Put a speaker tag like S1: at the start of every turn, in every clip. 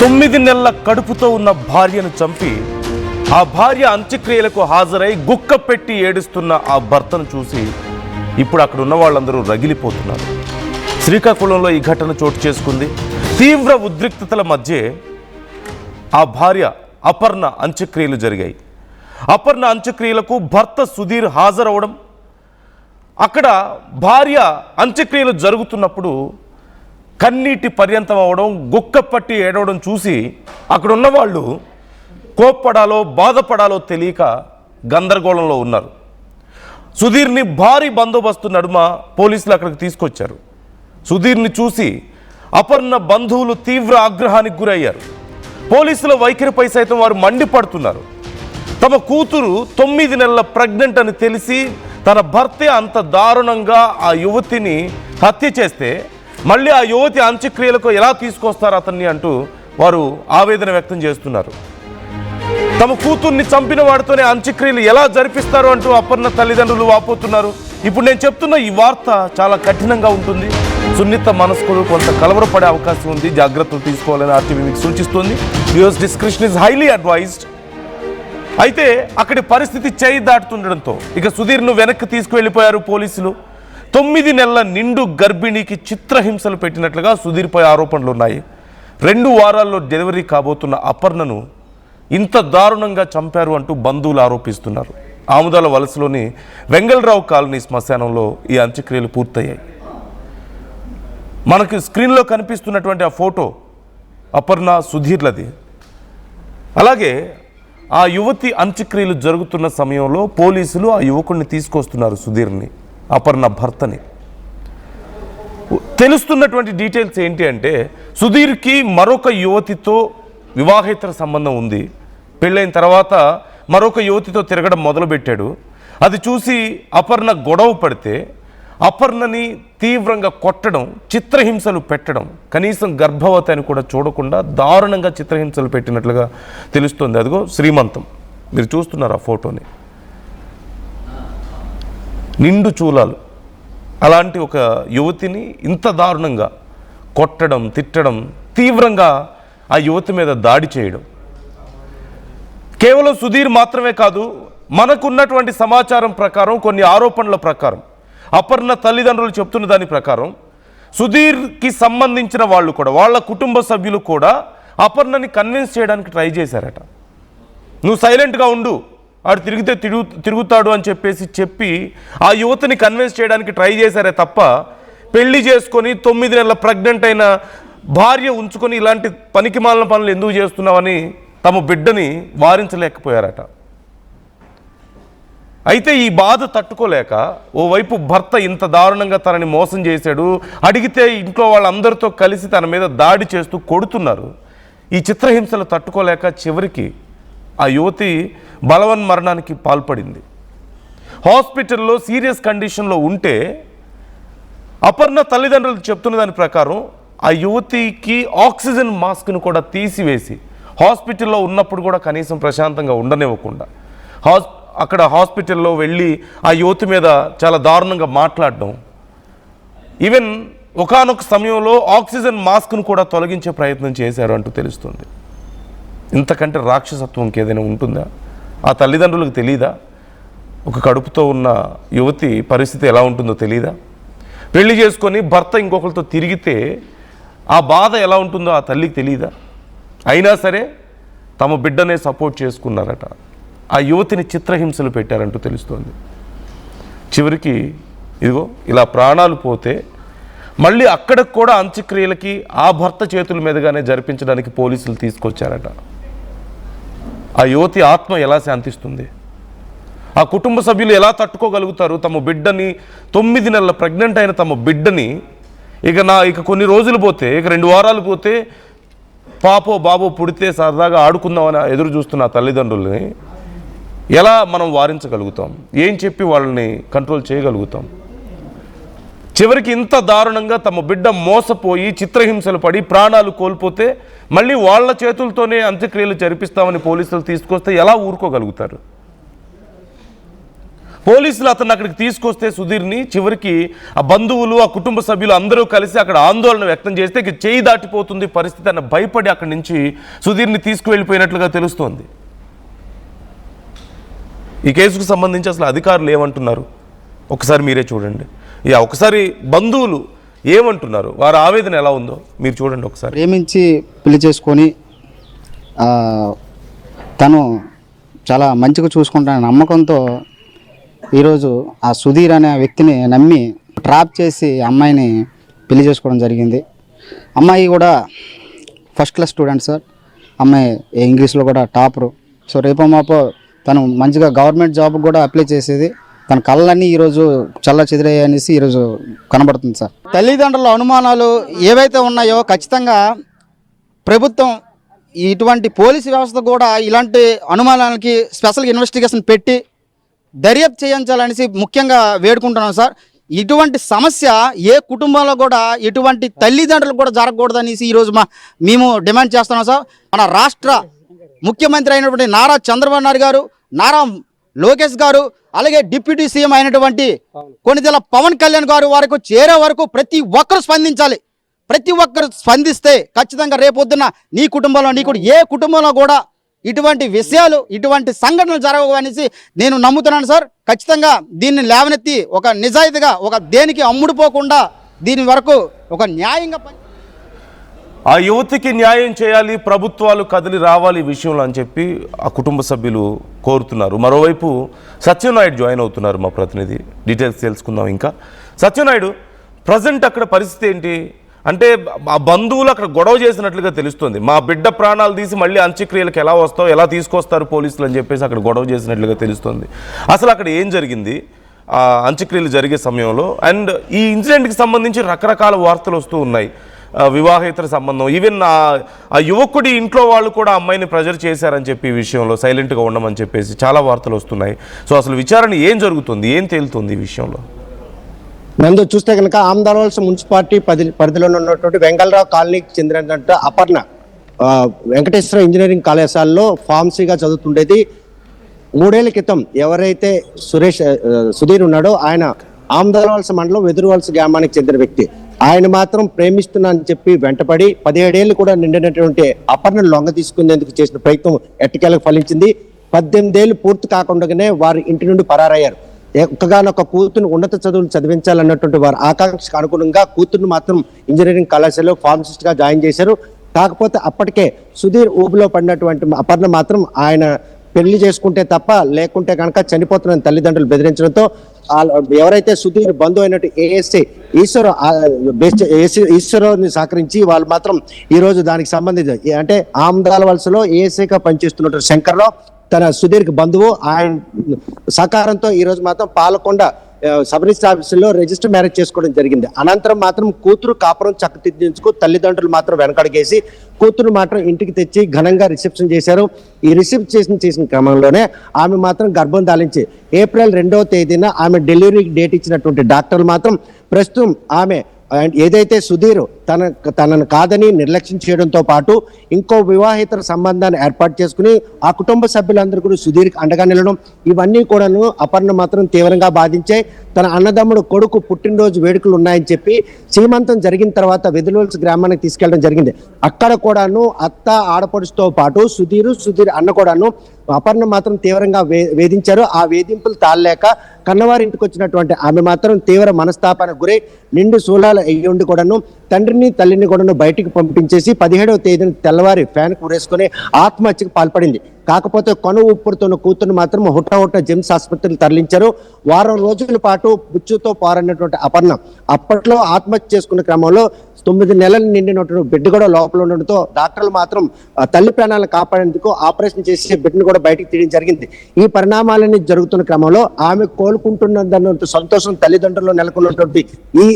S1: 9 నెలల కడుపుతో ఉన్న భార్యను చంపి ఆ భార్య అంత్యక్రియలకు హాజరై గుక్క పెట్టి ఏడుస్తున్న ఆ భర్తను చూసి ఇప్పుడు అక్కడ ఉన్న వాళ్ళందరూ రగిలిపోతున్నారు. శ్రీకాకుళంలో ఈ ఘటన చోటు చేసుకుంది. తీవ్ర ఉద్రిక్తతల మధ్య ఆ భార్య అపర్ణ అంత్యక్రియలు జరిగాయి. అపర్ణ అంత్యక్రియలకు భర్త సుధీర్ హాజరవడం, అక్కడ భార్య అంత్యక్రియలు జరుగుతున్నప్పుడు కన్నీటి పర్యంతం అవడం, గుక్కపట్టి ఏడవడం చూసి అక్కడ ఉన్నవాళ్ళు కోప్పడాలో బాధపడాలో తెలియక గందరగోళంలో ఉన్నారు. సుధీర్ని భారీ బందోబస్తు నడుమ పోలీసులు అక్కడికి తీసుకొచ్చారు. సుధీర్ని చూసి అపర్ణ బంధువులు తీవ్ర ఆగ్రహానికి గురయ్యారు. పోలీసుల వైఖరిపై సైతం వారు మండిపడుతున్నారు. తమ కూతురు 9 నెలల ప్రెగ్నెంట్ అని తెలిసి తన భర్తే అంత దారుణంగా ఆ యువతిని హత్య చేస్తే మళ్ళీ ఆ యువతి అంత్యక్రియలకు ఎలా తీసుకొస్తారు అతన్ని అంటూ వారు ఆవేదన వ్యక్తం చేస్తున్నారు. తమ కూతుర్ని చంపిన వాడితోనే అంత్యక్రియలు ఎలా జరిపిస్తారు అంటూ అపర్ణ తల్లిదండ్రులు వాపోతున్నారు. ఇప్పుడు నేను చెప్తున్న ఈ వార్త చాలా కఠినంగా ఉంటుంది. సున్నిత మనస్కులు కొంత కలవరపడే అవకాశం ఉంది. జాగ్రత్తలు తీసుకోవాలని ఆర్టీవీ మీకు సూచిస్తుంది. Viewers description is highly advised. అయితే అక్కడి పరిస్థితి చేయి దాటుతుండడంతో ఇక సుధీర్ను వెనక్కి తీసుకువెళ్ళిపోయారు పోలీసులు. 9 నెలల నిండు గర్భిణికి చిత్రహింసలు పెట్టినట్లుగా సుధీర్పై ఆరోపణలు ఉన్నాయి. 2 వారాల్లో డెలివరీ కాబోతున్న అపర్ణను ఇంత దారుణంగా చంపారు అంటూ బంధువులు ఆరోపిస్తున్నారు. ఆముదాల వలసలోని వెంగళరావు కాలనీ శ్మశానంలో ఈ అంత్యక్రియలు పూర్తయ్యాయి. మనకు స్క్రీన్లో కనిపిస్తున్నటువంటి ఆ ఫోటో అపర్ణ సుధీర్లది. అలాగే ఆ యువతి అంత్యక్రియలు జరుగుతున్న సమయంలో పోలీసులు ఆ యువకుడిని తీసుకొస్తున్నారు, సుధీర్ని, అపర్ణ భర్తని. తెలుస్తున్నటువంటి డీటెయిల్స్ ఏంటి అంటే సుధీర్కి మరొక యువతితో వివాహేతర సంబంధం ఉంది. పెళ్ళైన తర్వాత మరొక యువతితో తిరగడం మొదలుపెట్టాడు. అది చూసి అపర్ణ గొడవ పడితే అపర్ణని తీవ్రంగా కొట్టడం, చిత్రహింసలు పెట్టడం, కనీసం గర్భవతి అని కూడా చూడకుండా దారుణంగా చిత్రహింసలు పెట్టినట్లుగా తెలుస్తుంది. అదిగో శ్రీమంతం, మీరు చూస్తున్నారు ఆ ఫోటోని. నిండు చూలాలు అలాంటి ఒక యువతిని ఇంత దారుణంగా కొట్టడం, తిట్టడం, తీవ్రంగా ఆ యువతి మీద దాడి చేయడం. కేవలం సుధీర్ మాత్రమే కాదు, మనకున్నటువంటి సమాచారం ప్రకారం, కొన్ని ఆరోపణల ప్రకారం, అపర్ణ తల్లిదండ్రులు చెప్తున్న దాని ప్రకారం సుధీర్కి సంబంధించిన వాళ్ళు కూడా, వాళ్ళ కుటుంబ సభ్యులు కూడా అపర్ణని కన్విన్స్ చేయడానికి ట్రై చేశారట. నువ్వు సైలెంట్గా ఉండు, ఆడు తిరుగుతాడు అని చెప్పి ఆ యువతిని కన్విన్స్ చేయడానికి ట్రై చేశారే తప్ప పెళ్లి చేసుకొని 9 నెలల ప్రెగ్నెంట్ అయిన భార్య ఉంచుకొని ఇలాంటి పనికిమాలిన పనులు ఎందుకు చేస్తున్నావని తమ బిడ్డని వారించలేకపోయారట. అయితే ఈ బాధ తట్టుకోలేక ఓవైపు భర్త ఇంత దారుణంగా తనని మోసం చేశాడు, అడిగితే ఇంట్లో వాళ్ళందరితో కలిసి తన మీద దాడి చేస్తూ కొడుతున్నారు. ఈ చిత్రహింసలు తట్టుకోలేక చివరికి ఆ యువతి బలవన్మరణానికి పాల్పడింది. హాస్పిటల్లో సీరియస్ కండిషన్లో ఉంటే అపర్ణ తల్లిదండ్రులు చెప్తున్న దాని ప్రకారం ఆ యువతికి ఆక్సిజన్ మాస్క్ను కూడా తీసివేసి హాస్పిటల్లో ఉన్నప్పుడు కూడా కనీసం ప్రశాంతంగా ఉండనివ్వకుండా అక్కడ హాస్పిటల్లో వెళ్ళి ఆ యువతి మీద చాలా దారుణంగా మాట్లాడడం, ఈవెన్ ఒకానొక సమయంలో ఆక్సిజన్ మాస్క్ను కూడా తొలగించే ప్రయత్నం చేశారు అంటూ తెలుస్తుంది. ఇంతకంటే రాక్షసత్వం ఇంకేదైనా ఉంటుందా? ఆ తల్లిదండ్రులకు తెలీదా? ఒక కడుపుతో ఉన్న యువతి పరిస్థితి ఎలా ఉంటుందో తెలీదా? పెళ్లి చేసుకొని భర్త ఇంకొకరితో తిరిగితే ఆ బాధ ఎలా ఉంటుందో ఆ తల్లికి తెలీదా? అయినా సరే తమ బిడ్డనే సపోర్ట్ చేసుకున్నారట. ఆ యువతిని చిత్రహింసలు పెట్టారంటూ తెలుస్తోంది. చివరికి ఇదిగో ఇలా ప్రాణాలు పోతే మళ్ళీ అక్కడికి కూడా అంత్యక్రియలకి ఆ భర్త చేతుల మీదుగానే జరిపించడానికి పోలీసులు తీసుకొచ్చారట. ఆ యువతి ఆత్మ ఎలా శాంతిస్తుంది? ఆ కుటుంబ సభ్యులు ఎలా తట్టుకోగలుగుతారు? తమ బిడ్డని, 9 నెలల ప్రెగ్నెంట్ అయిన తమ బిడ్డని ఇక కొన్ని రోజులు పోతే, ఇక 2 వారాలు పోతే పాపో బాబో పుడితే సరదాగా ఆడుకుందామని ఎదురు చూస్తున్న తల్లిదండ్రుల్ని ఎలా మనం వారించగలుగుతాం? ఏం చెప్పి వాళ్ళని కంట్రోల్ చేయగలుగుతాం? చివరికి ఇంత దారుణంగా తమ బిడ్డ మోసపోయి చిత్రహింసలు పడి ప్రాణాలు కోల్పోతే మళ్ళీ వాళ్ళ చేతులతోనే అంత్యక్రియలు జరిపిస్తామని పోలీసులు తీసుకొస్తే ఎలా ఊరుకోగలుగుతారు? పోలీసులు అతను అక్కడికి తీసుకొస్తే సుధీర్ని చివరికి ఆ బంధువులు ఆ కుటుంబ సభ్యులు అందరూ కలిసి అక్కడ ఆందోళన వ్యక్తం చేస్తే ఇక చేయి దాటిపోతుంది పరిస్థితి అన్న భయపడి అక్కడి నుంచి సుధీర్ని తీసుకువెళ్ళిపోయినట్లుగా తెలుస్తోంది. ఈ కేసుకు సంబంధించి అసలు అధికారులు ఏమంటున్నారు ఒకసారి మీరే చూడండి. ఒకసారి బంధువులు ఏమంటున్నారు, వారి ఆవేదన ఎలా ఉందో మీరు చూడండి ఒకసారి.
S2: ప్రేమించి పెళ్లి చేసుకొని తను చాలా మంచిగా చూసుకుంటాన నమ్మకంతో ఈరోజు ఆ సుధీర్ అనే వ్యక్తిని నమ్మి ట్రాప్ చేసి అమ్మాయిని పెళ్లి చేసుకోవడం జరిగింది. అమ్మాయి కూడా ఫస్ట్ క్లాస్ స్టూడెంట్ సార్. అమ్మాయి ఇంగ్లీష్లో కూడా టాపరు. సో రేపో మాపో తను మంచిగా గవర్నమెంట్ జాబ్ కూడా అప్లై చేసేది. తన కళ్ళన్నీ ఈరోజు చల్ల చెదిరయ్యనేసి ఈరోజు కనబడుతుంది సార్. తల్లిదండ్రుల అనుమానాలు ఏవైతే ఉన్నాయో ఖచ్చితంగా ప్రభుత్వం ఇటువంటి పోలీసు వ్యవస్థ కూడా ఇలాంటి అనుమానాలకి స్పెషల్ ఇన్వెస్టిగేషన్ పెట్టి దర్యాప్తు చేయించాలనేసి ముఖ్యంగా వేడుకుంటున్నాం సార్. ఇటువంటి సమస్య ఏ కుటుంబంలో కూడా ఎటువంటి తల్లిదండ్రులకు కూడా జరగకూడదనేసి ఈరోజు మేము డిమాండ్ చేస్తున్నాం సార్. మన రాష్ట్ర ముఖ్యమంత్రి అయినటువంటి నారా చంద్రబాబు నాయుడు గారు, నారా లోకేష్ గారు, అలాగే డిప్యూటీ సీఎం అయినటువంటి కొణిదెల పవన్ కళ్యాణ్ గారు వారికి చేరే వరకు ప్రతి ఒక్కరు స్పందించాలి. ప్రతి ఒక్కరు స్పందిస్తే ఖచ్చితంగా రేపొద్దున నీ కుటుంబంలో నీ కూడా ఏ కుటుంబంలో కూడా ఇటువంటి విషయాలు ఇటువంటి సంఘటనలు జరగవు అనేసి నేను నమ్ముతున్నాను సార్. ఖచ్చితంగా దీన్ని లేవనెత్తి ఒక నిజాయితీగా ఒక దేనికి అమ్ముడుపోకుండా దీని వరకు ఒక న్యాయంగా
S1: ఆ యువతికి న్యాయం చేయాలి, ప్రభుత్వాలు కదిలి రావాలి ఈ విషయంలో అని చెప్పి ఆ కుటుంబ సభ్యులు కోరుతున్నారు. మరోవైపు సత్యనాయుడు జాయిన్ అవుతున్నారు మా ప్రతినిధి. డీటెయిల్స్ తెలుసుకుందాం. ఇంకా సత్యనాయుడు, ప్రజెంట్ అక్కడ పరిస్థితి ఏంటి అంటే ఆ బంధువులు అక్కడ గొడవ చేసినట్లుగా తెలుస్తుంది. మా బిడ్డ ప్రాణాలు తీసి మళ్ళీ అంత్యక్రియలకు ఎలా వస్తావు, ఎలా తీసుకొస్తారు పోలీసులు అని చెప్పేసి అక్కడ గొడవ చేసినట్లుగా తెలుస్తుంది. అసలు అక్కడ ఏం జరిగింది అంత్యక్రియలు జరిగే సమయంలో? అండ్ ఈ ఇన్సిడెంట్కి సంబంధించి రకరకాల వార్తలు వస్తూ ఉన్నాయి. వివాహేతర సంబంధం, ఈవెన్ ఆ యువకుడి ఇంట్లో వాళ్ళు కూడా అమ్మాయిని ప్రెజర్ చేశారని చెప్పి ఈ విషయంలో సైలెంట్గా ఉండమని చెప్పేసి చాలా వార్తలు వస్తున్నాయి. సో అసలు విచారణ ఏం జరుగుతుంది, ఏం తేలుతుంది ఈ విషయంలో?
S3: నందు చూస్తే కనుక ఆమ్దాల్వలస మున్సిపాలిటీ పరిధిలో ఉన్నటువంటి వెంగళరావు కాలనీకి చెందినటువంటి అపర్ణ వెంకటేశ్వర ఇంజనీరింగ్ కళాశాలలో ఫార్మసీగా చదువుతుండేది. 3 ఏళ్ల క్రితం ఎవరైతే సుధీర్ ఉన్నాడో ఆయన ఆమ్దాల్వలస మండలం వెదురువలస గ్రామానికి చెందిన వ్యక్తి. ఆయన మాత్రం ప్రేమిస్తున్నా అని చెప్పి వెంటపడి 17 ఏళ్ళు కూడా నిండినటువంటి అపర్ణను లొంగ తీసుకునేందుకు చేసిన ప్రయత్నం ఎట్టకేలకు ఫలించింది. 18 ఏళ్ళు పూర్తి కాకుండానే వారి ఇంటి నుండి పరారయ్యారు. ఒక్కగానొక్క కూతురుని ఉన్నత చదువులు చదివించాలన్నటువంటి వారి ఆకాంక్షకు అనుగుణంగా కూతురుని మాత్రం ఇంజనీరింగ్ కళాశాలలో ఫార్మసిస్ట్ గా జాయిన్ చేశారు. కాకపోతే అప్పటికే సుధీర్ ఊబిలో పడినటువంటి అపర్ణ మాత్రం ఆయన పెళ్లి చేసుకుంటే తప్ప లేకుంటే కనుక చనిపోతున్న తల్లిదండ్రులు బెదిరించడంతో ఎవరైతే సుధీర్ బంధు అయినట్టు ఏఎస్ఐ ఈశ్వరని సహకరించి వాళ్ళు మాత్రం ఈ రోజు దానికి సంబంధించి అంటే ఆమ్దాల్వలసలో ఏఎస్ఐగా పనిచేస్తున్నటువంటి శంకర్రావు తన సుధీర్కి బంధువు ఆయన సహకారంతో ఈ రోజు మాత్రం పాలకొండ సబ్ రిజిస్టర్ ఆఫీసులో రిజిస్టర్ మ్యారేజ్ చేసుకోవడం జరిగింది. అనంతరం మాత్రం కూతురు కాపురం చక్కదిద్దించుకు తల్లిదండ్రులు మాత్రం వెనకడిగేసి కూతురు మాత్రం ఇంటికి తెచ్చి ఘనంగా రిసెప్షన్ చేశారు. ఈ రిసెప్షన్ చేసిన క్రమంలోనే ఆమె మాత్రం గర్భం దాలించి ఏప్రిల్ 2వ తేదీన ఆమె డెలివరీ డేట్ ఇచ్చినటువంటి డాక్టర్లు మాత్రం ప్రస్తుతం ఆమె ఏదైతే సుధీర్ తనను కాదని నిర్లక్ష్యం చేయడంతో పాటు ఇంకో వివాహేతర సంబంధాన్ని ఏర్పాటు చేసుకుని ఆ కుటుంబ సభ్యులందరూ కూడా సుధీర్కి అండగా నిలడం ఇవన్నీ కూడాను అపర్ణ మాత్రం తీవ్రంగా బాధించాయి. తన అన్నదమ్ముడు కొడుకు పుట్టినరోజు వేడుకలు ఉన్నాయని చెప్పి సీమంతం జరిగిన తర్వాత వెదురువలస గ్రామానికి తీసుకెళ్లడం జరిగింది. అక్కడ కూడాను అత్త ఆడపడుచుతో పాటు సుధీర్ అన్న కూడాను అపర్ణ మాత్రం తీవ్రంగా వేధించారు. ఆ వేధింపులు తాళలేక కన్నవారి ఇంటికి వచ్చినటువంటి ఆమె మాత్రం తీవ్ర మనస్తాపానికి గురై నిండు శూలాలు అయ్యుండి కూడాను తండ్రిని తల్లిని కూడాను బయటికి పంపించేసి 17వ తేదీన తెల్లవారి ఫ్యాన్ కూరేసుకుని ఆత్మహత్యకు పాల్పడింది. కాకపోతే కొన ఊపిరితోన్న కూతురు మాత్రం హుట్ట జెమ్స్ ఆసుపత్రికి తరలించారు. వారం రోజుల పాటు బుచ్చుతో పారన్నటువంటి అపర్ణ అప్పట్లో ఆత్మహత్య చేసుకున్న క్రమంలో 9 నెలలు నిండినటువంటి బిడ్డ కూడా లోపల ఉండడంతో డాక్టర్లు మాత్రం తల్లి ప్రాణాలను కాపాడేందుకు ఆపరేషన్ చేసి బిడ్డను కూడా బయటికి తీయడం జరిగింది. ఈ పరిణామాలన్నీ జరుగుతున్న క్రమంలో ఆమె కోలుకుంటున్నదన్న సంతోషం తల్లిదండ్రులు నెలకొన్నటువంటి ఈ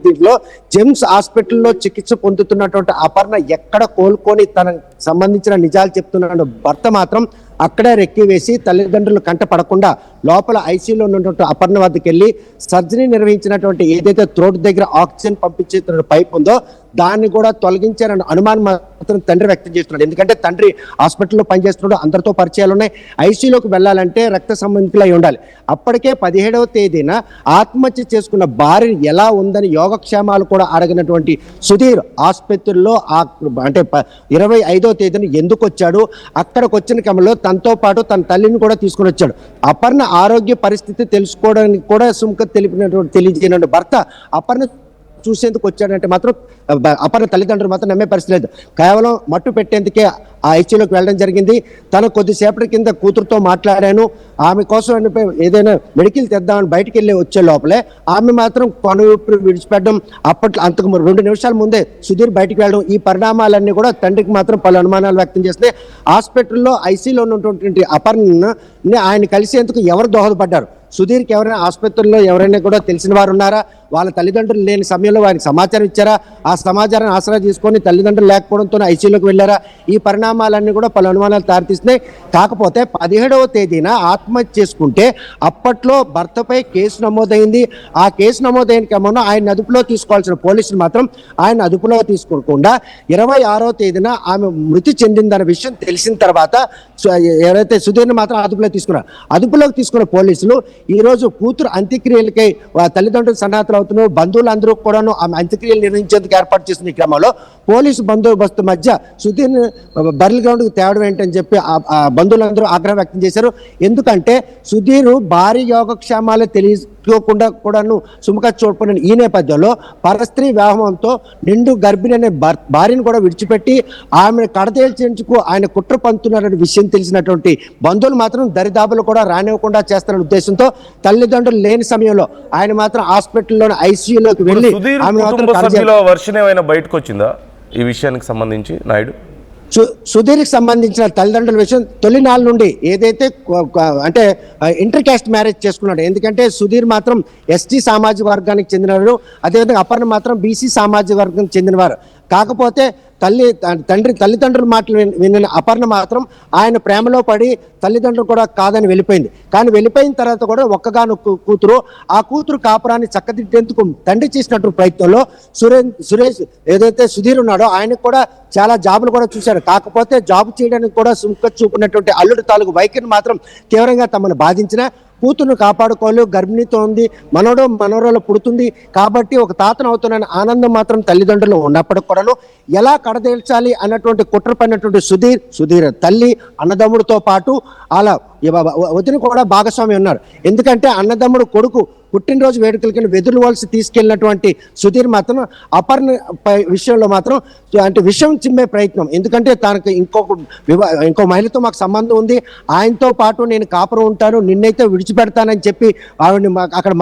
S3: దీంట్లో జెమ్స్ హాస్పిటల్లో చికిత్స పొందుతున్నటువంటి అపర్ణ ఎక్కడ కోలుకొని తన సంబంధించిన నిజాలు చెప్తున్న భర్త మాత్రం అక్కడే రెక్కి వేసి తల్లిదండ్రులు కంట పడకుండా లోపల ఐసీయూలో ఉన్నటువంటి అపర్ణ వద్దకు వెళ్ళి సర్జరీ నిర్వహించినటువంటి ఏదైతే త్రోట్ దగ్గర ఆక్సిజన్ పంపించే పైప్ ఉందో దాన్ని కూడా తొలగించారని అనుమానం మాత్రం తండ్రి వ్యక్తం చేస్తున్నాడు. ఎందుకంటే తండ్రి హాస్పిటల్లో పనిచేస్తున్నాడు, అందరితో పరిచయాలు ఉన్నాయి. ఐసీయూలోకి వెళ్ళాలంటే రక్త సంబంధికులు అయి ఉండాలి. అప్పటికే 17వ తేదీన ఆత్మహత్య చేసుకున్న భార్య ఎలా ఉందని యోగక్షేమాలు కూడా అడగినటువంటి సుధీర్ ఆసుపత్రిలో అంటే 25వ తేదీన ఎందుకు వచ్చాడు, అక్కడికి వచ్చిన క్రమంలో తనతో పాటు తన తల్లిని కూడా తీసుకుని వచ్చాడు. అపర్ణ ఆరోగ్య పరిస్థితి తెలుసుకోవడానికి కూడా సుముఖత తెలియజేయనటువంటి భర్త అపర్ణ చూసేందుకు వచ్చాడంటే మాత్రం అపర్ణ తల్లిదండ్రులు మాత్రం నమ్మే పరిస్థితి లేదు. కేవలం మట్టు పెట్టేందుకే ఆ ఐసీయూలోకి వెళ్ళడం జరిగింది. తను కొద్దిసేపటి కింద కూతురుతో మాట్లాడాను, ఆమె కోసం ఏదైనా మెడికల్ తెద్దామని బయటికి వెళ్ళి వచ్చే లోపలే ఆమె మాత్రం కొనువిప్పి విడిచిపెట్టడం, అప్పట్లో అంతకు 2 నిమిషాల ముందే సుధీర్ బయటికి వెళ్ళడం, ఈ పరిణామాలన్నీ కూడా తండ్రికి మాత్రం పలు అనుమానాలు వ్యక్తం చేస్తే హాస్పిటల్లో ఐసీయూలో ఉన్నటువంటి అపర్ణని ఆయన కలిసేందుకు ఎవరు దోహదపడ్డారు, సుధీర్కి ఎవరైనా ఆసుపత్రుల్లో ఎవరైనా కూడా తెలిసిన వారు ఉన్నారా, వాళ్ళ తల్లిదండ్రులు లేని సమయంలో వారికి సమాచారం ఇచ్చారా, ఆ సమాచారాన్ని ఆసరా తీసుకొని తల్లిదండ్రులు లేకపోవడంతో ఐసీయూలోకి వెళ్ళారా, ఈ పరిణామాలన్నీ కూడా పలు అనుమానాలు దారితీస్తున్నాయి. కాకపోతే 17వ తేదీన ఆత్మహత్య చేసుకుంటే అప్పట్లో భర్తపై కేసు నమోదైంది. ఆ కేసు నమోదైన క్రమంలో ఆయన అదుపులో తీసుకోవాల్సిన పోలీసులు మాత్రం ఆయన అదుపులో తీసుకోకుండా 26వ తేదీన ఆమె మృతి చెందిందన్న విషయం తెలిసిన తర్వాత ఎవరైతే సుధీర్ని మాత్రం అదుపులో తీసుకున్నారు. అదుపులోకి తీసుకున్న పోలీసులు ఈ రోజు కూతురు అంత్యక్రియలకై తల్లిదండ్రులు సన్నాహాలు అవుతున్నారు, బంధువులందరూ కూడాను ఆమె అంత్యక్రియలు నిర్వహించేందుకు ఏర్పాటు చేసిన ఈ క్రమంలో పోలీసు బందోబస్తు మధ్య సుధీర్ని బర్రెల గ్రౌండ్కి తేవడం ఏంటని చెప్పి బంధువులందరూ ఆగ్రహం వ్యక్తం చేశారు. ఎందుకంటే సుధీర్ భారీ యోగక్షేమాలు తెలియకోకుండా కూడాను సుముఖ చూడపడిన ఈ నేపథ్యంలో పరస్త్రీ వివాహంతో నిండు గర్భిణి అనే భార్యను కూడా విడిచిపెట్టి ఆమెను కడతేల్చేందుకు ఆయన కుట్ర పంతున్నారనే విషయం తెలిసినటువంటి బంధువులు మాత్రం దరిదాపులు కూడా రానివ్వకుండా చేస్తారనే ఉద్దేశంతో తల్లిదండ్రులు లేని సమయంలో ఆయన మాత్రం హాస్పిటల్లోని ఐసీయూలోకి వెళ్ళి ఆమె
S1: వర్షన్ ఏమైనా బయటకు వచ్చిందా ఈ విషయానికి సంబంధించి నాయుడు?
S3: సుధీర్కి సంబంధించిన తల్లిదండ్రుల విషయం తొలినాళ్ళ నుండి ఏదైతే అంటే ఇంటర్ క్యాస్ట్ మ్యారేజ్ చేసుకున్నాడు. ఎందుకంటే సుధీర్ మాత్రం ఎస్టీ సామాజిక వర్గానికి చెందినవాడు, అదేవిధంగా అపర్ణ మాత్రం బీసీ సామాజిక వర్గానికి చెందినవారు. కాకపోతే తల్లిదండ్రుల మాటలు విన్న అపర్ణ మాత్రం ఆయన ప్రేమలో పడి తల్లిదండ్రులు కూడా కాదని వెళ్ళిపోయింది. కానీ వెళ్ళిపోయిన తర్వాత కూడా ఒక్కగాను కూతురు, ఆ కూతురు కాపురాన్ని చక్కదిద్దేందుకు తండ్రి చేసినటువంటి ప్రయత్నంలో సురేష్ ఏదైతే సుధీర్ ఉన్నాడో ఆయనకు కూడా చాలా జాబులు కూడా చూశారు. కాకపోతే జాబ్ చేయడానికి కూడా సుముఖ చూపినటువంటి అల్లుడి తాలూకు వైఖరిని మాత్రం తీవ్రంగా తమను బాధించిన కూతురును కాపాడుకోలేదు, గర్భిణీతో ఉంది, మనోరాలు పుడుతుంది కాబట్టి ఒక తాతను అవుతున్న ఆనందం మాత్రం తల్లిదండ్రులు ఉన్నప్పటికి కూడాను ఎలా కడదేల్చాలి అన్నటువంటి కుట్ర పడినటువంటి సుధీర్ తల్లి అన్నదమ్ముడితో పాటు అలా వదిన కూడా భాగస్వామి ఉన్నారు. ఎందుకంటే అన్నదమ్ముడు కొడుకు పుట్టినరోజు వేడుకలకి వెదురువలసి తీసుకెళ్ళినటువంటి సుధీర్ మాత్రం అపర్ణ విషయంలో మాత్రం అంటే విషయం చిమ్మే ప్రయత్నం. ఎందుకంటే తనకు ఇంకో మహిళతో మాకు సంబంధం ఉంది, ఆయనతో పాటు నేను కాపురం ఉంటాను, నిన్నైతే విడిచిపెడతానని చెప్పి ఆవిడని అక్కడ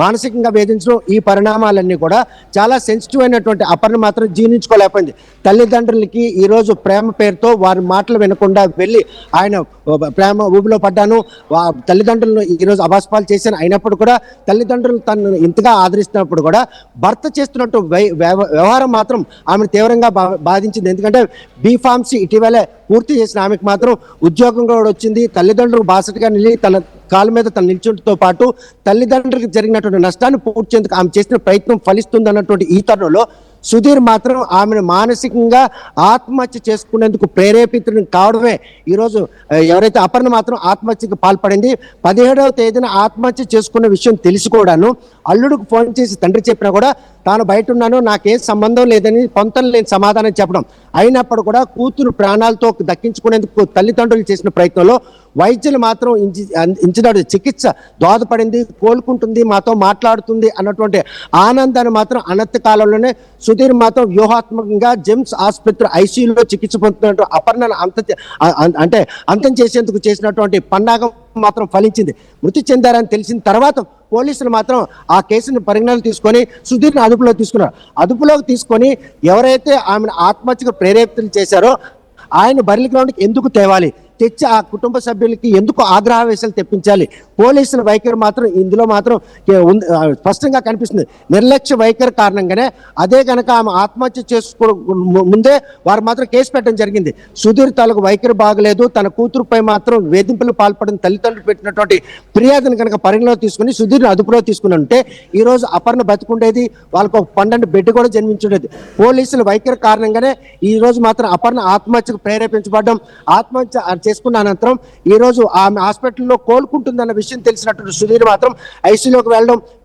S3: మానసికంగా వేధించడం, ఈ పరిణామాలన్నీ కూడా చాలా సెన్సిటివ్ అయినటువంటి అపర్ణ మాత్రం జీర్ణించుకోలేకపోయింది. తల్లిదండ్రులకి ఈరోజు ప్రేమ పేరుతో వారి మాటలు వినకుండా వెళ్ళి ఆయన ప్రేమ ఊబిలో పడ్డాను, తల్లిదండ్రులను ఈరోజు అభాస్పాలు చేశాను, అయినప్పుడు కూడా తల్లిదండ్రులు తను ఇంతగా ఆదరిస్తున్నప్పుడు కూడా భర్త చేస్తున్నట్టు వ్యవహారం మాత్రం ఆమెను తీవ్రంగా బాధించింది. ఎందుకంటే బీఫార్మసీ ఇటీవలే పూర్తి చేసిన ఆమెకు మాత్రం ఉద్యోగం కూడా వచ్చింది. తల్లిదండ్రులు బాసటగా నిలిచి తన కాళ్ళ మీద తను నిల్చుంటతో పాటు తల్లిదండ్రులకు జరిగినటువంటి నష్టాన్ని పూడ్చేందుకు ఆమె చేసిన ప్రయత్నం ఫలిస్తుంది అన్నటువంటి ఈ తరుణంలో సుధీర్ మాత్రం ఆమెను మానసికంగా ఆత్మహత్య చేసుకునేందుకు ప్రేరేపితుడు కావడమే ఈరోజు ఎవరైతే అపర్ణ మాత్రం ఆత్మహత్యకు పాల్పడింది. 17వ తేదీన ఆత్మహత్య చేసుకున్న విషయం తెలిసి కూడాను అల్లుడికి ఫోన్ చేసి తండ్రి చెప్పినా కూడా తాను బయట ఉన్నాను, నాకేం సంబంధం లేదని పొంతం లేని సమాధానం చెప్పడం, అయినప్పుడు కూడా కూతురు ప్రాణాలతో దక్కించుకునేందుకు తల్లిదండ్రులు చేసిన ప్రయత్నంలో వైద్యులు మాత్రం ఇంచినాడు చికిత్స దోహదపడింది, కోలుకుంటుంది, మాతో మాట్లాడుతుంది అన్నటువంటి ఆనందాన్ని మాత్రం అనతి కాలంలోనే సుధీర్ మాత్రం వ్యూహాత్మకంగా జెమ్స్ ఆసుపత్రి ఐసీయూలో చికిత్స పొందుతున్నట్టు అపర్ణను అంతం చేసేందుకు చేసినటువంటి పన్నాగం మాత్రం ఫలించింది. మృతి చెందారని తెలిసిన తర్వాత పోలీసులు మాత్రం ఆ కేసును పరిగణనలు తీసుకొని సుధీర్ని అదుపులోకి తీసుకున్నారు. అదుపులోకి తీసుకొని ఎవరైతే ఆమెను ఆత్మహత్యకు ప్రేరేపితులు చేశారో ఆయన బర్రెల గ్రౌండ్కి ఎందుకు తేవాలి, తెచ్చి ఆ కుటుంబ సభ్యులకి ఎందుకు ఆగ్రహావేశాలు తెప్పించాలి, పోలీసుల వైఖరి మాత్రం ఇందులో మాత్రం స్పష్టంగా కనిపిస్తుంది. నిర్లక్ష్య వైఖరి కారణంగానే అదే కనుక ఆమె ఆత్మహత్య చేసుకో ముందే వారు మాత్రం కేసు పెట్టడం జరిగింది. సుధీర్ తాలూకు వైఖరి బాగలేదు, తన కూతురుపై మాత్రం వేధింపులు పాల్పడిన తల్లిదండ్రులు పెట్టినటువంటి ఫిర్యాదును కనుక పరిగణలో తీసుకుని సుధీర్ని అదుపులో తీసుకుని ఉంటే ఈ రోజు అపర్ణ బతుకుండేది, వాళ్ళకు ఒక 12 బిడ్డ కూడా జన్మించుండేది. పోలీసుల వైఖరి కారణంగానే ఈ రోజు మాత్రం అపర్ణ ఆత్మహత్యకు ప్రేరేపించబడ్డం, ఆత్మహత్య చేసుకున్న అనంతరం ఈ రోజు ఆమె హాస్పిటల్లో కోలుకుంటుందన్న విషయం తెలిసినటువంటి సుధీర్ మాత్రం ఐసీయూలోకి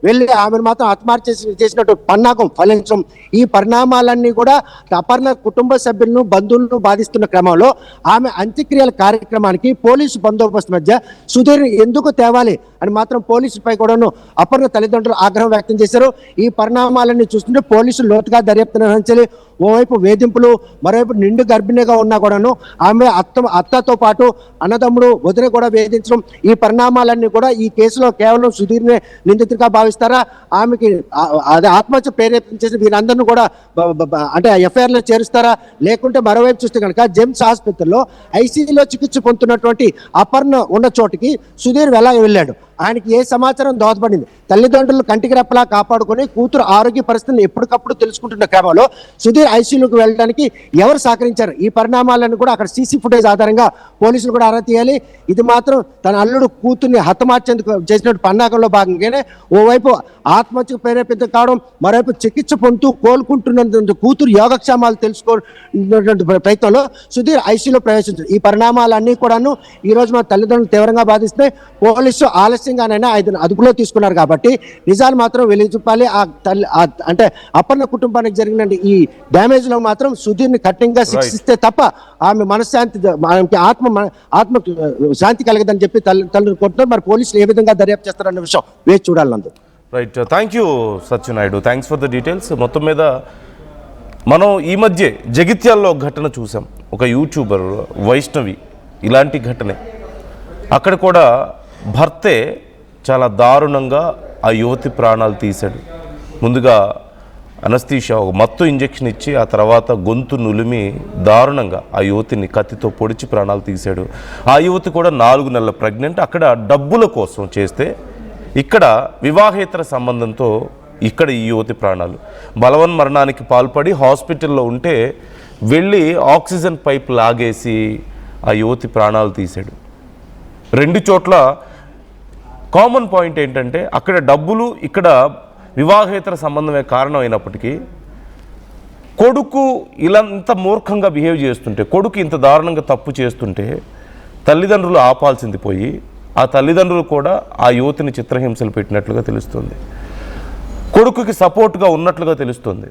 S3: వెళ్ళి ఆమెను మాత్రం ఆత్మహత్య చేసినట్టు పన్నాగం ఫలించడం, ఈ పరిణామాలన్నీ కూడా అపర్ణ కుటుంబ సభ్యులను బంధువులను బాధిస్తున్న క్రమంలో ఆమె అంత్యక్రియల కార్యక్రమానికి పోలీసు బందోబస్తు మధ్య సుధీర్ ఎందుకు తేవాలి అని మాత్రం పోలీసులపై కూడాను అపర్ణ తల్లిదండ్రులు ఆగ్రహం వ్యక్తం చేశారు. ఈ పరిణామాలన్నీ చూస్తుంటే పోలీసులు లోతుగా దర్యాప్తు నిర్వహించాలి. ఓవైపు వేధింపులు, మరోవైపు నిండు గర్భిణిగా ఉన్నా కూడాను ఆమె అత్తతో పాటు అన్నదమ్ముడు వదిన కూడా వేధించడం, ఈ పరిణామాలన్నీ కూడా ఈ కేసులో కేవలం సుధీర్నే నిందితుడిగా భావిస్తారా, ఆమెకి అదే ఆత్మహత్య ప్రేరేపించేసి వీరందరినీ కూడా అంటే ఎఫ్ఐఆర్లో చేరుస్తారా, లేకుంటే మరోవైపు చూస్తే కనుక జెమ్స్ ఆసుపత్రిలో ఐసీయూలో చికిత్స పొందుతున్నటువంటి అపర్ణ ఉన్న చోటికి సుధీర్ ఎలా వెళ్ళాడు, ఆయనకి ఏ సమాచారం దోహదపడింది, తల్లిదండ్రులు కంటికి రెప్పలా కాపాడుకొని కూతురు ఆరోగ్య పరిస్థితిని ఎప్పటికప్పుడు తెలుసుకుంటున్న క్రమంలో సుధీర్ ఐసీయూలోకి వెళ్ళడానికి ఎవరు సహకరించారు, ఈ పరిణామాలను కూడా అక్కడ సీసీ ఫుటేజ్ ఆధారంగా పోలీసులు కూడా ఆరా తీయాలి. ఇది మాత్రం తన అల్లుడు కూతుర్ని హతమార్చేందుకు చేసినటువంటి పన్నాగంలో భాగంగానే ఓవైపు ఆత్మహత్యకు ప్రేరేపితం కావడం, మరోవైపు చికిత్స పొందుతూ కోలుకుంటున్న కూతురు యోగక్షేమాలు తెలుసుకోవడం ప్రయత్నంలో సుధీర్ ఐసీయూలో ప్రవేశించారు. ఈ పరిణామాలన్నీ కూడాను ఈ రోజు మన తల్లిదండ్రులు తీవ్రంగా బాధిస్తే పోలీసు ఆలస్యంగానైనా అదుపులో తీసుకున్నారు కాబట్టి నిజాలు మాత్రం వెలిగిచూపాలి. అంటే అపర్ణ కుటుంబానికి జరిగిన ఈ డ్యామేజ్ లో మాత్రం సుధీర్ని కఠినంగా శిక్షిస్తే తప్ప ఆమె మనశ్శాంతి, ఆత్మ శాంతి కలగదని చెప్పి తల్లిదండ్రులు కోరుతున్నారు. మరి పోలీసులు ఏ విధంగా దర్యాప్తు చేస్తారన్న విషయం వేచి చూడాలందరూ.
S1: Right, thank you Satyanaidu, thanks for the details. మొత్తం మీద మనం ఈ మధ్య జగిత్యాల్లో ఒక ఘటన చూసాం, ఒక యూట్యూబర్ వైష్ణవి ఇలాంటి ఘటనే. అక్కడ కూడా భర్తే చాలా దారుణంగా ఆ యువతి ప్రాణాలు తీశాడు. ముందుగా అనస్థీషియా, ఒక మత్తు ఇంజెక్షన్ ఇచ్చి ఆ తర్వాత గొంతు నులిమి దారుణంగా ఆ యువతిని కత్తితో పొడిచి ప్రాణాలు తీశాడు. ఆ యువతి కూడా 4 నెలల ప్రెగ్నెంట్. అక్కడ డబ్బుల కోసం చేస్తే ఇక్కడ వివాహేతర సంబంధంతో ఇక్కడ ఈ యువతి ప్రాణాలు బలవన్మరణానికి పాల్పడి హాస్పిటల్లో ఉంటే వెళ్ళి ఆక్సిజన్ పైప్ లాగేసి ఆ యువతి ప్రాణాలు తీశాడు. 2 చోట్ల కామన్ పాయింట్ ఏంటంటే అక్కడ డబ్బులు, ఇక్కడ వివాహేతర సంబంధమే కారణం అయినప్పటికీ కొడుకు ఇలా ఇంత మూర్ఖంగా బిహేవ్ చేస్తుంటే, కొడుకు ఇంత దారుణంగా తప్పు చేస్తుంటే తల్లిదండ్రులు ఆపాల్సింది పోయి ఆ తల్లిదండ్రులు కూడా ఆ యువతిని చిత్రహింసలు పెట్టినట్లుగా తెలుస్తుంది. కొడుకుకి సపోర్ట్గా ఉన్నట్లుగా తెలుస్తుంది.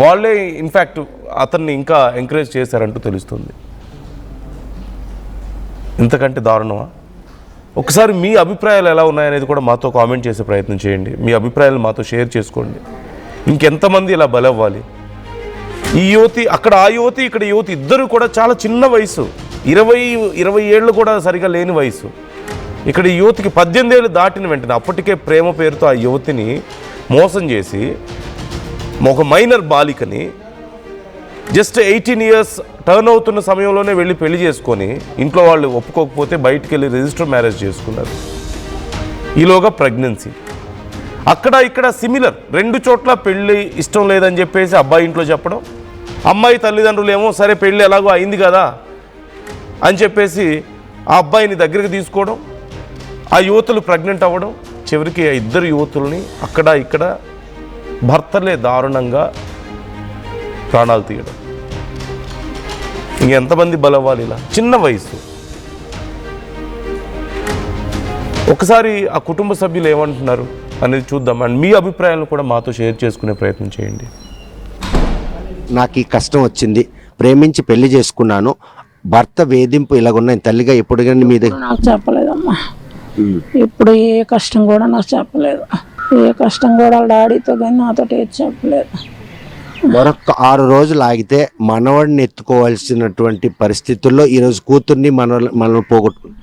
S1: వాళ్ళే ఇన్ఫ్యాక్ట్ అతన్ని ఇంకా ఎంకరేజ్ చేశారంటూ తెలుస్తుంది. ఇంతకంటే దారుణమా? ఒకసారి మీ అభిప్రాయాలు ఎలా ఉన్నాయనేది కూడా మాతో కామెంట్ చేసే ప్రయత్నం చేయండి. మీ అభిప్రాయాలు మాతో షేర్ చేసుకోండి. ఇంకెంతమంది ఇలా బలవ్వాలి? ఈ యువతి, అక్కడ ఆ యువతి, ఇక్కడ యువతి ఇద్దరు కూడా చాలా చిన్న వయసు, 20 ఏళ్ళు కూడా సరిగా లేని వయసు. ఇక్కడ ఈ యువతికి 18 ఏళ్ళు దాటిన వెంటనే అప్పటికే ప్రేమ పేరుతో ఆ యువతిని మోసం చేసి ఒక మైనర్ బాలికని జస్ట్ 18 ఇయర్స్ టర్న్ అవుతున్న సమయంలోనే వెళ్ళి పెళ్లి చేసుకొని ఇంట్లో వాళ్ళు ఒప్పుకోకపోతే బయటికి వెళ్ళి రిజిస్టర్ మ్యారేజ్ చేసుకున్నారు. ఈలోగా ప్రెగ్నెన్సీ. అక్కడ ఇక్కడ సిమిలర్, 2 చోట్ల పెళ్ళి ఇష్టం లేదని చెప్పేసి అబ్బాయి ఇంట్లో చెప్పడం, అమ్మాయి తల్లిదండ్రులు ఏమో సరే పెళ్ళి ఎలాగో అయింది కదా అని చెప్పేసి ఆ అబ్బాయిని దగ్గరికి తీసుకోవడం, ఆ యువతులు ప్రెగ్నెంట్ అవ్వడం, చివరికి ఆ ఇద్దరు యువతుల్ని అక్కడ ఇక్కడ భర్తలే దారుణంగా ప్రాణాలు తీయడం. ఇంకెంతమంది బలవ్వాలి ఇలా? చిన్న వయసు. ఒకసారి ఆ కుటుంబ సభ్యులు ఏమంటున్నారు అనేది చూద్దాం. అండ్ మీ అభిప్రాయాలను కూడా మాతో షేర్ చేసుకునే ప్రయత్నం చేయండి.
S3: నాకు ఈ కష్టం వచ్చింది, ప్రేమించి పెళ్లి చేసుకున్నాను, భర్త వేధింపు ఇలాగున్నాయి, తల్లిగా ఎప్పుడు కానీ మీద
S4: నాకు చెప్పలేదమ్మా. ఇప్పుడు ఏ కష్టం కూడా నాకు చెప్పలేదు. ఏ కష్టం కూడా వాళ్ళ డాడీతో కానీ నాతో ఏది చెప్పలేదు.
S3: మరొక 6 రోజులు ఆగితే మనవాడిని ఎత్తుకోవాల్సినటువంటి పరిస్థితుల్లో ఈరోజు కూతుర్ని మనం పోగొట్టుకున్నాం.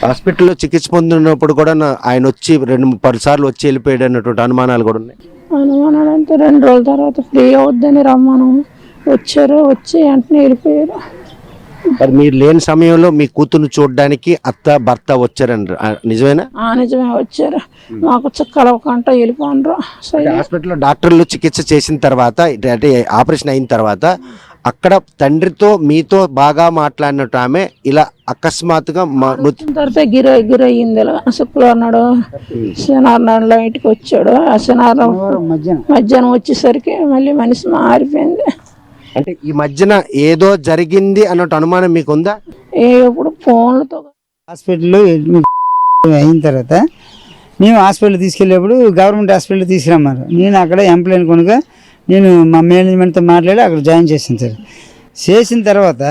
S3: హాస్పిటల్లో చికిత్స పొందినప్పుడు కూడా ఆయన వచ్చి 2-10 సార్లు వచ్చి వెళ్ళిపోయాడు అన్నటువంటి అనుమానాలు కూడా ఉన్నాయి.
S4: అనుమానాలు అంటే 2 రోజుల తర్వాత ఫ్రీ అవుద్దని రమ్మను వచ్చారు, వచ్చి వెంటనే వెళ్ళిపోయారు.
S3: మరి మీరు లేని సమయంలో మీ కూతురు చూడడానికి అత్త భర్త వచ్చారండి, నిజమేనా?
S4: నిజమే వచ్చారు. మాకు కలవకంట వెళ్ళిపోండ్రు.
S3: హాస్పిటల్లో డాక్టర్లు చికిత్స చేసిన తర్వాత, అంటే ఆపరేషన్ అయిన తర్వాత అక్కడ తండ్రితో మీతో బాగా మాట్లాడినట్టు ఆమె ఇలా అకస్మాత్తుగా
S4: తర్వాత గిరయ్యింది. శుక్రవారం నాడు శనివారం నాడు ఇంటికి వచ్చాడు. ఆ శనివారం మధ్యాహ్నం వచ్చేసరికి మళ్ళీ మనిషి మారిపోయింది.
S3: అంటే ఈ మధ్యన ఏదో జరిగింది అన్నట్టు అనుమానం మీకు ఉందా?
S4: ఎప్పుడు ఫోన్లతో
S2: హాస్పిటల్లో అయిన తర్వాత మేము హాస్పిటల్ తీసుకెళ్ళేప్పుడు గవర్నమెంట్ హాస్పిటల్ తీసుకురమ్మారు. నేను అక్కడ ఎంప్లాయ్ కొనుక నేను మా మేనేజ్మెంట్తో మాట్లాడి అక్కడ జాయిన్ చేశాను సార్. చేసిన తర్వాత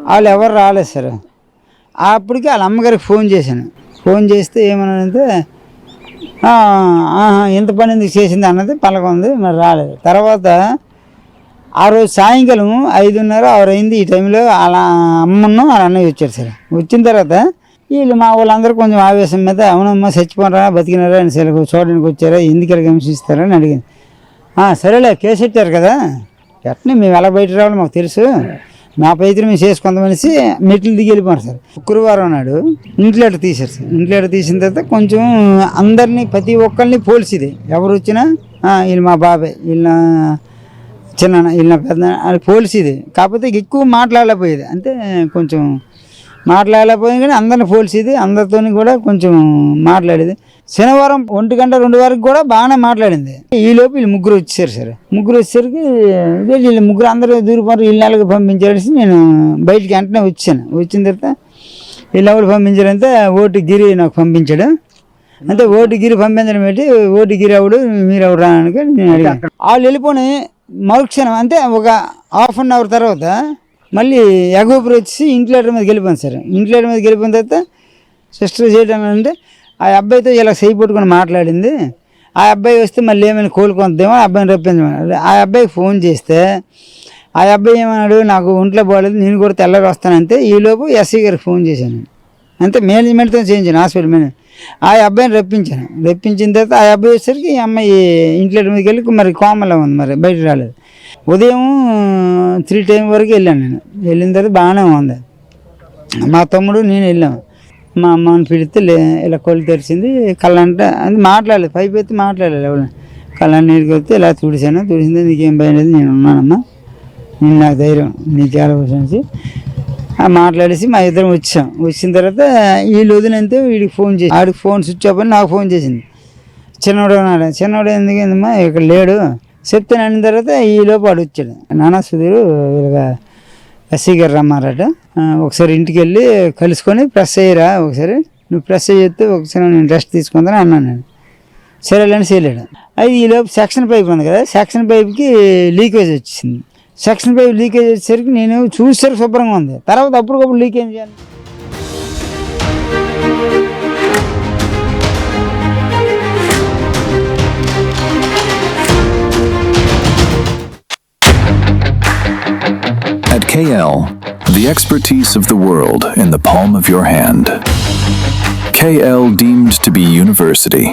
S2: వాళ్ళు ఎవరు రాలేదు సార్. అప్పటికి వాళ్ళ అమ్మగారికి ఫోన్ చేశాను. ఫోన్ చేస్తే ఏమన్నానంటే ఎంత పని ఎందుకు చేసింది అన్నది పలకొంది, మరి రాలేదు. తర్వాత ఆ రోజు సాయంకాలం 5:30, 6 అయింది. ఈ టైంలో వాళ్ళ అమ్మను వాళ్ళ అన్నయ్య వచ్చారు సార్. వచ్చిన తర్వాత వీళ్ళు మా వాళ్ళందరూ కొంచెం ఆవేశం మీద అవునమ్మా చచ్చిపోనరా బతికినారా అని చూడడానికి వచ్చారా, ఎందుకు ఇలా హింసిస్తారా అని అడిగింది. సరేలే కేసు పెట్టారు కదా, ఎట్నే మేము ఎలా బయట రావాలో మాకు తెలుసు, మా పైతే మేము చేసుకుందామనేసి మెట్లు దిగి వెళ్ళిపోయారు సార్. శుక్రవారం నాడు ఇంట్లో తీశారు సార్. ఇంట్లో తీసిన తర్వాత కొంచెం అందరినీ ప్రతి ఒక్కరిని పోల్చిది. ఎవరు వచ్చినా వీళ్ళు మా బాబాయ్, వీళ్ళ చిన్న, వీళ్ళ పెద్ద అని పోల్చిది. కాకపోతే ఎక్కువ మాట్లాడలేకపోయేది, అంటే కొంచెం మాట్లాడలేకపోయింది. కానీ అందరిని పోల్చేది, అందరితో కూడా కొంచెం మాట్లాడేది. శనివారం 1 గంట 2 వరకు కూడా బాగానే మాట్లాడింది. ఈలోపు వీళ్ళు ముగ్గురు వచ్చేసారు సార్. ముగ్గురు వచ్చేసరికి వీళ్ళు ముగ్గురు అందరూ దూరిపోరు, వీళ్ళ నెలకి పంపించేసి నేను బయటికి వెంటనే వచ్చాను. వచ్చిన తర్వాత వీళ్ళు ఎవరు పంపించారంటే ఓటు గిరి నాకు పంపించాడు. అంటే ఓటు గిరి పంపించడం ఏంటి, ఓటు గిరి ఎవడు మీరు ఎవరు రానికి నేను అడిగాను. వాళ్ళు వెళ్ళిపోయి మరుక్షణం అంటే ఒక ½ అన్ అవర్ తర్వాత మళ్ళీ ఎగోపురు వచ్చి ఇంట్లో మీదకి వెళ్ళిపోయింది సార్. ఇంట్లో మీదకి వెళ్ళిపోయిన తర్వాత సిస్టర్ చేయడం అంటే ఆ అబ్బాయితో ఇలా చేయి పట్టుకొని మాట్లాడింది. ఆ అబ్బాయి వస్తే మళ్ళీ ఏమైనా కోలుకుందేమో ఆ అబ్బాయిని రప్పించమన్నాడు. ఆ అబ్బాయికి ఫోన్ చేస్తే ఆ అబ్బాయి ఏమన్నాడు, నాకు ఒంట్లో బాగాలేదు, నేను కూడా తెల్లారి వస్తానంటే. ఈలోపు ఎస్ఐ గారికి ఫోన్ చేశాను. అంతే మేనేజ్మెంట్తో చేయించాను హాస్పిటల్ మేనేజ్. ఆ అబ్బాయిని రప్పించాను. రప్పించిన తర్వాత ఆ అబ్బాయి వచ్చేసరికి ఈ అమ్మాయి ఇంట్లో మీదకి వెళ్ళి మరి కోమలో ఉంది, మరి బయట రాలేదు. ఉదయం 3 టైం వరకు వెళ్ళాను నేను. వెళ్ళిన తర్వాత బాగానే ఉంది. మా తమ్ముడు నేను వెళ్ళాము. మా అమ్మని పిడితే ఇలా కొలు తెరిచింది, కళ్ళంట అది మాట్లాడలేదు, పైపు ఎత్తి మాట్లాడలేదు. ఎవరు కళ్ళని నీటికి వస్తే ఇలా తుడిచాను. తుడిచింది నీకేం భయం లేదు, నేను ఉన్నానమ్మా, నేను నాకు ధైర్యం, నీకు ఎలా వచ్చి మాట్లాడేసి మా ఇద్దరం వచ్చాం. వచ్చిన తర్వాత వీళ్ళు వదినంతే వీడికి ఫోన్ చేసి, ఆడికి ఫోన్ స్విచ్ ఆఫ్ అని నాకు ఫోన్ చేసింది. చిన్నోడు అన్నాడు. చిన్నోడు ఎందుకేందమ్మా ఇక్కడ లేడు చెప్తే అన్న తర్వాత ఈ లోపు వాడు వచ్చాడు. నానా సుధీరు ఇలాగా ఎస్సీ గారు రమ్మారట, ఒకసారి ఇంటికి వెళ్ళి కలుసుకొని ప్రెస్ అయ్యారా, ఒకసారి నువ్వు ప్రెస్ చేస్తే ఒకసారి నేను రెస్ట్ తీసుకుందని అన్నాను నేను. సరేలేని చేయలేడు. అది ఈ లోపు సెక్షన్ పైప్ ఉంది కదా, సెక్షన్ పైప్కి లీకేజ్ వచ్చింది. సెక్షన్ పైప్ లీకేజ్ వచ్చేసరికి నేను చూసేసరికి శుభ్రంగా ఉంది. తర్వాత అప్పటికప్పుడు లీకేజ్ చేయాలి.
S5: At KL, the expertise of the world in the palm of your hand. KL deemed to be university.